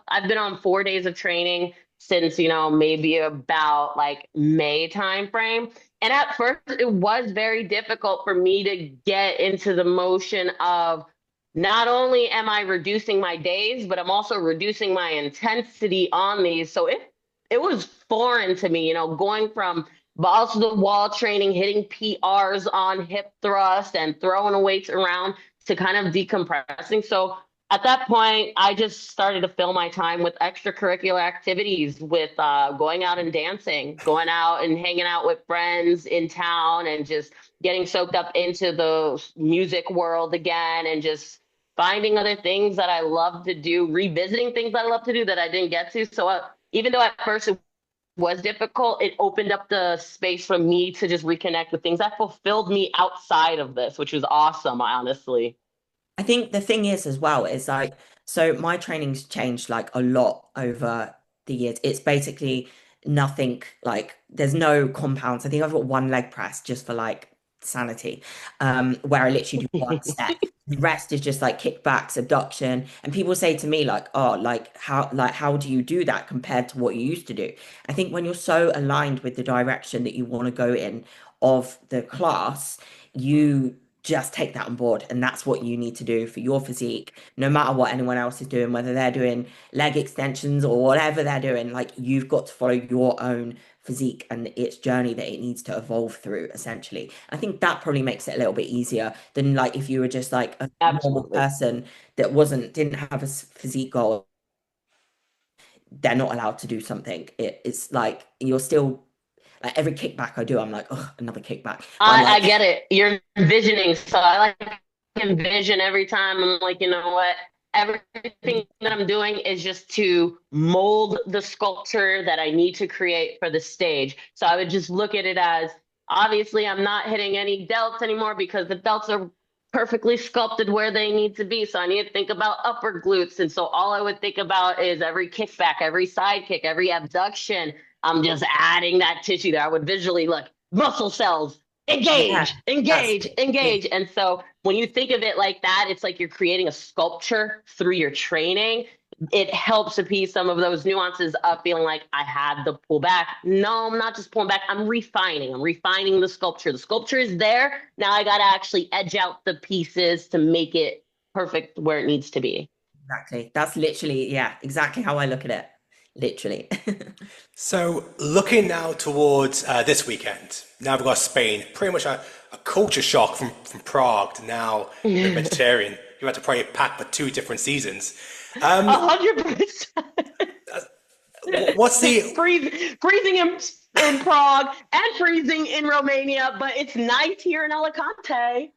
I've been on 4 days of training since, maybe about like May timeframe. And at first it was very difficult for me to get into the motion of not only am I reducing my days, but I'm also reducing my intensity on these. So it was foreign to me, going from balls to the wall training, hitting PRs on hip thrust and throwing weights around to kind of decompressing. So at that point, I just started to fill my time with extracurricular activities, with going out and dancing, going out and hanging out with friends in town, and just getting soaked up into the music world again, and just finding other things that I love to do, revisiting things that I love to do that I didn't get to. So even though at first it was difficult, it opened up the space for me to just reconnect with things that fulfilled me outside of this, which was awesome, honestly. I think the thing is as well is like, so my training's changed like a lot over the years. It's basically nothing like there's no compounds. I think I've got one leg press just for like sanity, where I literally do one set. The rest is just like kickbacks, abduction. And people say to me like, oh, like how do you do that compared to what you used to do? I think when you're so aligned with the direction that you want to go in of the class, you just take that on board, and that's what you need to do for your physique, no matter what anyone else is doing, whether they're doing leg extensions or whatever they're doing. Like you've got to follow your own physique and its journey that it needs to evolve through, essentially. I think that probably makes it a little bit easier than like if you were just like a normal Absolutely. person that didn't have a physique goal, they're not allowed to do something. It's like you're still like every kickback I do, I'm like, oh, another kickback. But I'm I like, get it. You're envisioning. So I like to envision every time. I'm like, you know what? Everything that I'm doing is just to mold the sculpture that I need to create for the stage. So I would just look at it as, obviously I'm not hitting any delts anymore because the delts are perfectly sculpted where they need to be. So I need to think about upper glutes. And so all I would think about is every kickback, every side kick, every abduction. I'm just adding that tissue there. I would visually look, muscle cells, yeah, engage, that's engage, engage. And so when you think of it like that, it's like you're creating a sculpture through your training. It helps appease some of those nuances of feeling like I had to pull back. No, I'm not just pulling back. I'm refining the sculpture. The sculpture is there. Now I got to actually edge out the pieces to make it perfect where it needs to be. exactly. That's literally, yeah, exactly how I look at it. Literally. So looking now towards this weekend, now we've got Spain, pretty much a culture shock from Prague to now the Mediterranean. You had to probably pack for 2 different seasons. 100%. What's the freezing in Prague and freezing in Romania, but it's nice here in Alicante.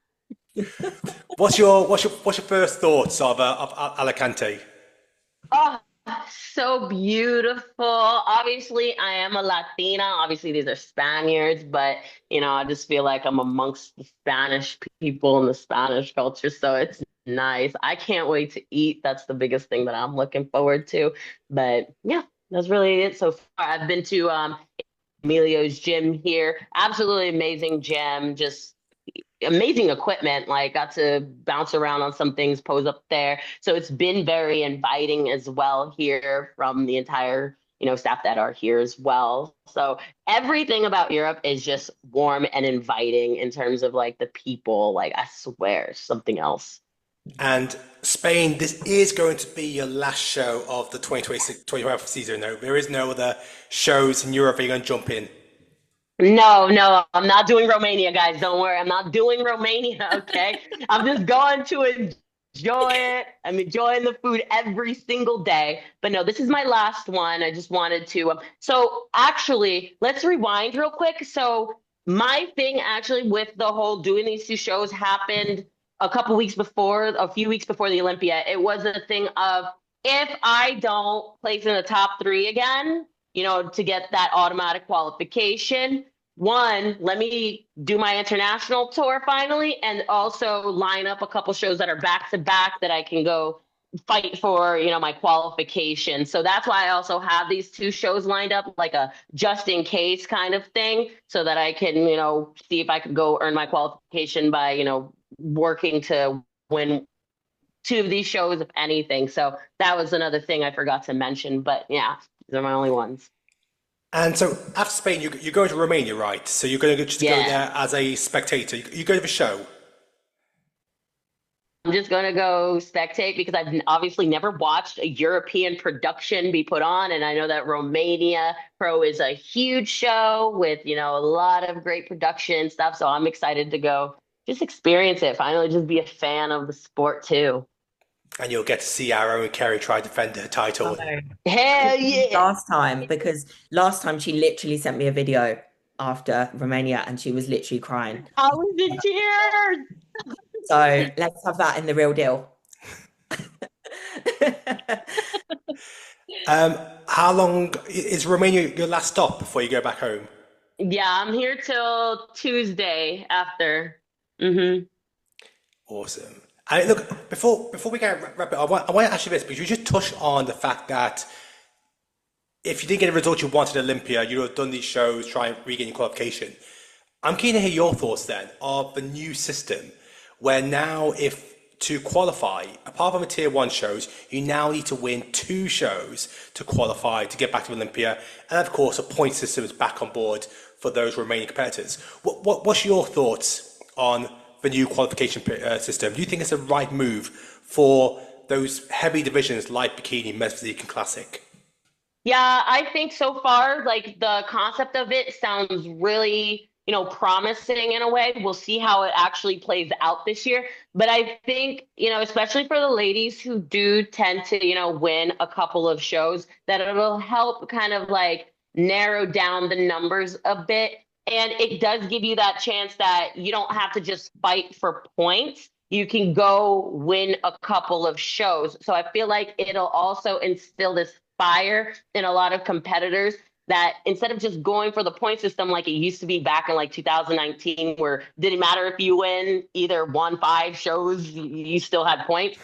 what's your first thoughts of Alicante? Oh, so beautiful. Obviously, I am a Latina. Obviously, these are Spaniards, but I just feel like I'm amongst the Spanish people and the Spanish culture, so it's nice. I can't wait to eat. That's the biggest thing that I'm looking forward to. But yeah, that's really it so far. I've been to Emilio's gym here. Absolutely amazing gym. Just amazing equipment. Like got to bounce around on some things, pose up there. So it's been very inviting as well here from the entire staff that are here as well. So everything about Europe is just warm and inviting in terms of like the people. Like I swear, something else. And Spain, this is going to be your last show of the 2026-2025 season. No, there is no other shows in Europe you're going to jump in. No, I'm not doing Romania, guys. Don't worry. I'm not doing Romania, okay? I'm just going to enjoy it. I'm enjoying the food every single day. But no, this is my last one. I just wanted to. So actually, let's rewind real quick. So my thing actually with the whole doing these two shows happened a few weeks before the Olympia. It was a thing of if I don't place in the top three again, to get that automatic qualification, one, let me do my international tour finally, and also line up a couple shows that are back to back that I can go fight for, my qualification. So that's why I also have these two shows lined up, like a just in case kind of thing, so that I can, see if I could go earn my qualification by, working to win two of these shows, if anything. So that was another thing I forgot to mention. But yeah, these are my only ones. And so after Spain, you're going to Romania, right? So you're going to just go there as a spectator. You go to the show. I'm just going to go spectate because I've obviously never watched a European production be put on. And I know that Romania Pro is a huge show with, a lot of great production stuff. So I'm excited to go just experience it. Finally, just be a fan of the sport too. And you'll get to see our own Kerry try to defend her title. Hell yeah! Because last time she literally sent me a video after Romania and she was literally crying. I was in tears! So let's have that in the real deal. How long is Romania your last stop before you go back home? Yeah, I'm here till Tuesday after. Awesome. And look, before we get wrap it, I want to ask you this because you just touched on the fact that if you didn't get the result you wanted at Olympia, you would have done these shows, try and regain your qualification. I'm keen to hear your thoughts then of the new system where now if to qualify, apart from the tier 1 shows, you now need to win 2 shows to qualify to get back to Olympia. And of course, a point system is back on board for those remaining competitors. What's your thoughts on the new qualification system? Do you think it's the right move for those heavy divisions like bikini, men's physique, and classic? Yeah, I think so far, like the concept of it sounds really, promising in a way. We'll see how it actually plays out this year. But I think, especially for the ladies who do tend to, win a couple of shows, that it'll help kind of like narrow down the numbers a bit. And it does give you that chance that you don't have to just fight for points. You can go win a couple of shows. So I feel like it'll also instill this fire in a lot of competitors that instead of just going for the point system like it used to be back in like 2019, where didn't matter if you won 5 shows, you still had points.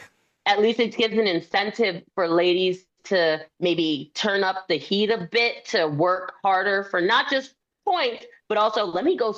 At least it gives an incentive for ladies to maybe turn up the heat a bit, to work harder for not just points, but also let me go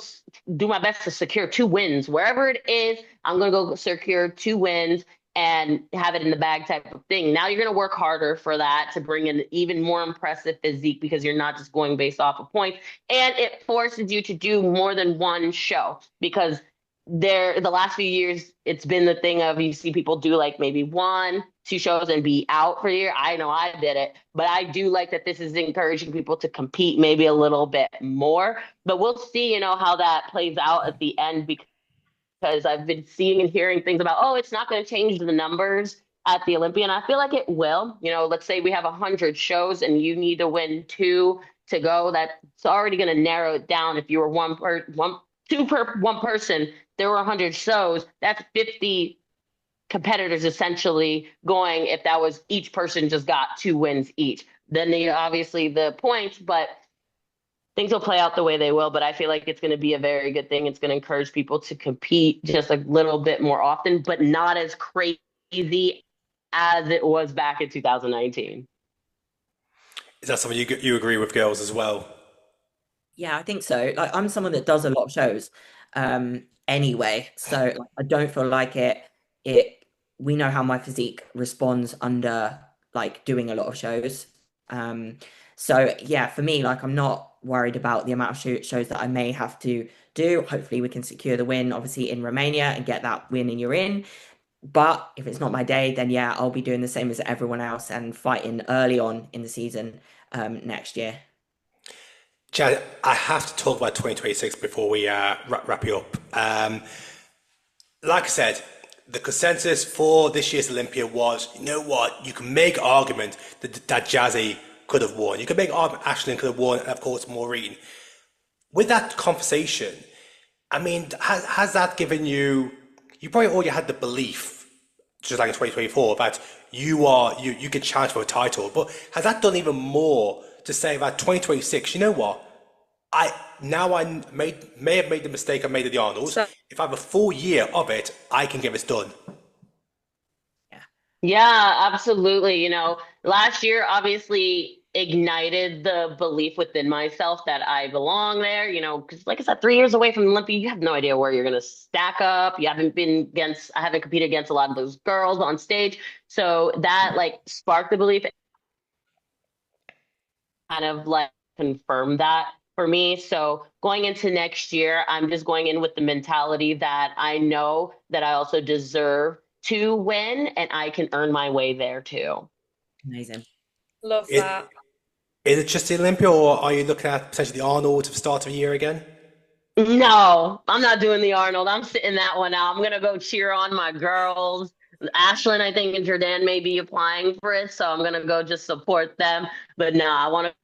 do my best to secure 2 wins. Wherever it is, I'm going to go secure 2 wins and have it in the bag type of thing. Now you're going to work harder for that to bring in even more impressive physique because you're not just going based off of points. And it forces you to do more than one show because the last few years, it's been the thing of you see people do like maybe 1, 2 shows and be out for a year. I know I did it, but I do like that this is encouraging people to compete maybe a little bit more. But we'll see, how that plays out at the end because I've been seeing and hearing things about, it's not going to change the numbers at the Olympia. And I feel like it will. Let's say we have 100 shows and you need to win 2 to go. That's already going to narrow it down. If you were 2 per 1 person, there were 100 shows. That's 50 competitors essentially going if that was each person just got 2 wins each. Then obviously the points, but things will play out the way they will. But I feel like it's going to be a very good thing. It's going to encourage people to compete just a little bit more often, but not as crazy as it was back in 2019. Is that something you agree with, girls, as well? Yeah, I think so. Like, I'm someone that does a lot of shows anyway, so I don't feel like we know how my physique responds under like doing a lot of shows. So yeah, for me, like I'm not worried about the amount of shows that I may have to do. Hopefully we can secure the win, obviously, in Romania and get that win and you're in. But if it's not my day, then yeah, I'll be doing the same as everyone else and fighting early on in the season next year. Jazz, I have to talk about 2026 before we wrap it up. Like I said, the consensus for this year's Olympia was, you know what, you can make an argument that Jazzy could have won. You can make an argument Ashlyn could have won, and of course Maureen. With that conversation, I mean, has that given you probably already had the belief, just like in 2024, that you can challenge for a title, but has that done even more to say about 2026, you know what, I may have made the mistake I made at the Arnold. So, if I have a full year of it, I can get this done. Yeah, absolutely. You know, last year obviously ignited the belief within myself that I belong there, you know, because like I said, 3 years away from Olympia, you have no idea where you're going to stack up. I haven't competed against a lot of those girls on stage. So that like sparked the belief, kind of like confirmed that for me. So going into next year, I'm just going in with the mentality that I know that I also deserve to win and I can earn my way there too. Amazing. love that. Is it just the Olympia, or are you looking at potentially the Arnold to the start of the year again? No, I'm not doing the Arnold. I'm sitting that one out. I'm going to go cheer on my girls. Ashlyn, I think, and Jordan may be applying for it, so I'm going to go just support them. But no, I want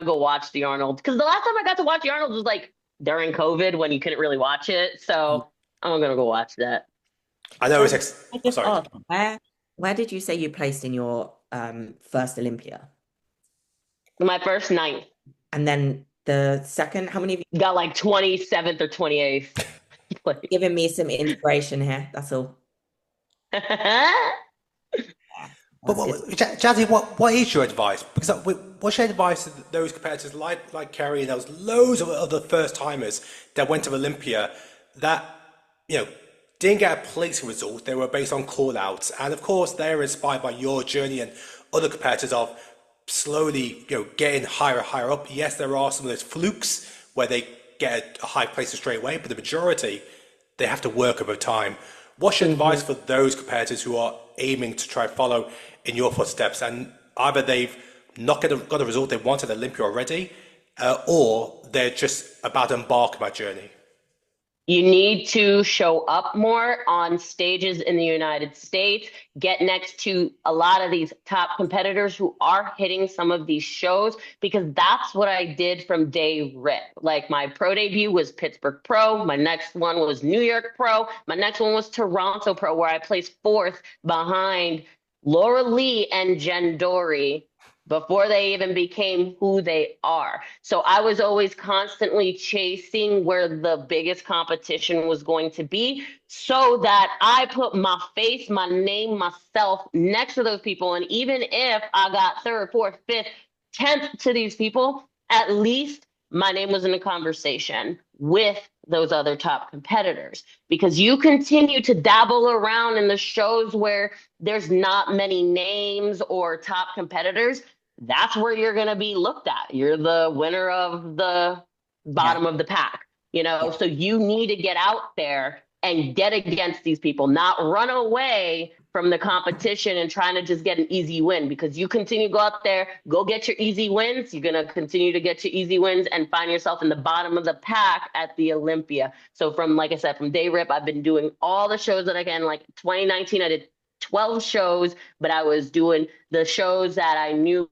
to go watch the Arnold. Because the last time I got to watch the Arnold was like during COVID when you couldn't really watch it. So I'm going to go watch that. I know sorry. Where did you say you placed in your first Olympia? My first 9th. And then the second, how many of you got like 27th or 28th? Giving me some inspiration here, that's all. But Jazzy, what is your advice? Because what's your advice to those competitors like Kerry and those loads of other first timers that went to Olympia that, you know, didn't get a placing result? They were based on call outs, and of course they're inspired by your journey and other competitors of slowly, you know, getting higher and higher up. Yes, there are some of those flukes where they get a high place straight away, but the majority, they have to work over time. What's your advice for those competitors who are aiming to try and follow in your footsteps, and either they've not got a result they wanted at Olympia already, or they're just about to embark on that journey? You need to show up more on stages in the United States, get next to a lot of these top competitors who are hitting some of these shows, because that's what I did from day rip. Like my pro debut was Pittsburgh Pro. My next one was New York Pro. My next one was Toronto Pro, where I placed 4th behind Laura Lee and Jen Dory before they even became who they are. So I was always constantly chasing where the biggest competition was going to be, so that I put my face, my name, myself next to those people. And even if I got 3rd, 4th, 5th, 10th to these people, at least my name was in a conversation with those other top competitors. Because you continue to dabble around in the shows where there's not many names or top competitors, that's where you're going to be looked at. You're the winner of the bottom of the pack, you know? So you need to get out there and get against these people, not run away from the competition and trying to just get an easy win. Because you continue to go out there, go get your easy wins, you're going to continue to get your easy wins and find yourself in the bottom of the pack at the Olympia. So from, like I said, from day rip, I've been doing all the shows that I can. Like 2019, I did 12 shows, but I was doing the shows that I knew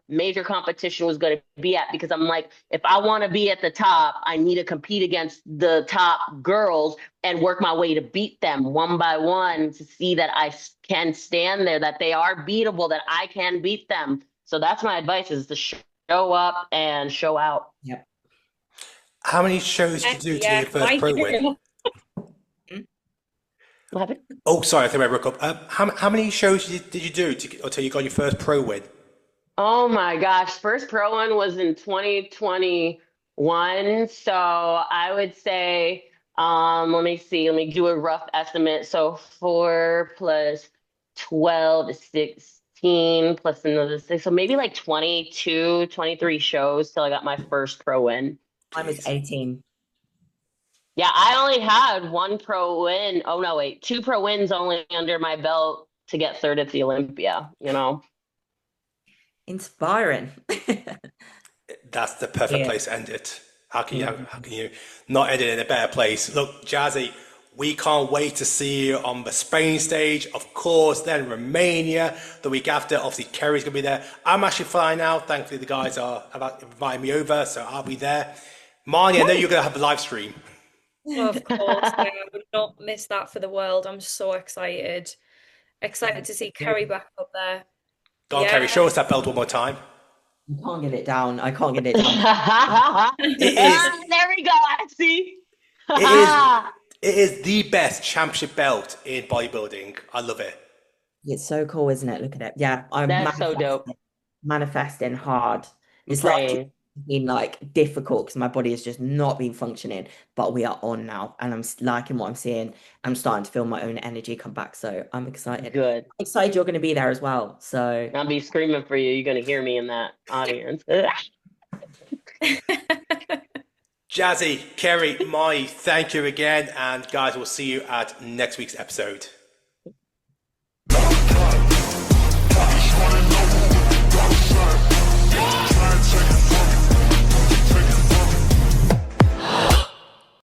major competition was going to be at, because I'm like, if I want to be at the top, I need to compete against the top girls and work my way to beat them one by one, to see that I can stand there, that they are beatable, that I can beat them. So that's my advice, is to show up and show out. Yep. How many shows did you do to your first pro win? What happened? Oh, sorry, I think I broke up. How many shows did you do until you got your first pro win? Oh my gosh, first pro one was in 2021. So I would say, let me do a rough estimate. So 4 plus 12 is 16 plus another 6. So maybe like 22, 23 shows till I got my first pro win. Mine was 18. Yeah, I only had 1 pro win. Oh no, wait, 2 pro wins only under my belt to get 3rd at the Olympia, you know? Inspiring. That's the perfect place to end it. How can you not end it in a better place? Look, Jazzy, We can't wait to see you on the Spain stage, of course, then Romania the week after. Obviously, Kerry's going to be there. I'm actually flying out. Thankfully, the guys have invited me over, so I'll be there. Marnie, I know you're going to have the live stream. Of course, yeah, I would not miss that for the world. I'm so excited. Excited to see Kerry back up there. Go on, Kerry, show us that belt one more time. I can't get it down. I can't get it down. There we go, Axie. It is the best championship belt in bodybuilding. I love it. It's so cool, isn't it? Look at it. Yeah, I'm That's so dope. manifesting hard. It's Praying. been like difficult because my body has just not been functioning, but we are on now, and I'm liking what I'm seeing. I'm starting to feel my own energy come back, so I'm excited. Good. I'm excited you're going to be there as well. So I'll be screaming for you. You're gonna hear me in that audience. Jazzy, Kerry, Marnie, thank you again. And guys, we'll see you at next week's episode.